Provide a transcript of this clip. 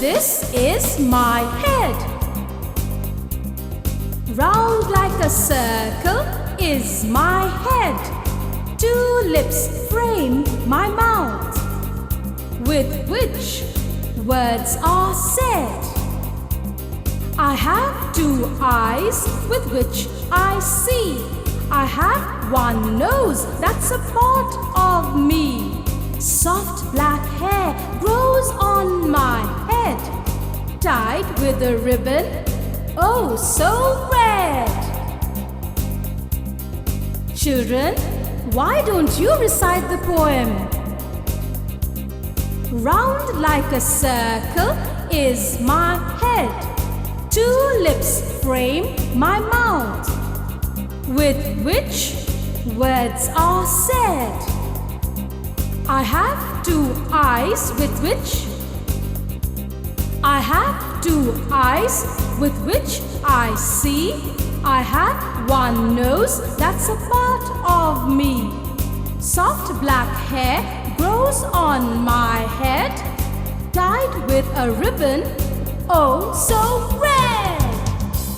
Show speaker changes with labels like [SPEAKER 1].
[SPEAKER 1] This is my head. Round like a circle is my head. Two lips frame my mouth, with which words are said. I have two eyes with which I see. I have one nose that's a part of me. Soft black hair grows on my head, tied with a ribbon, oh so red. Children, why don't you recite the poem? Round like a circle is my head. Two lips frame my mouth, with which words are said. I have two eyes with which I see. I have one nose that's a part of me. Soft black hair grows on my head, tied with a ribbon, oh so red.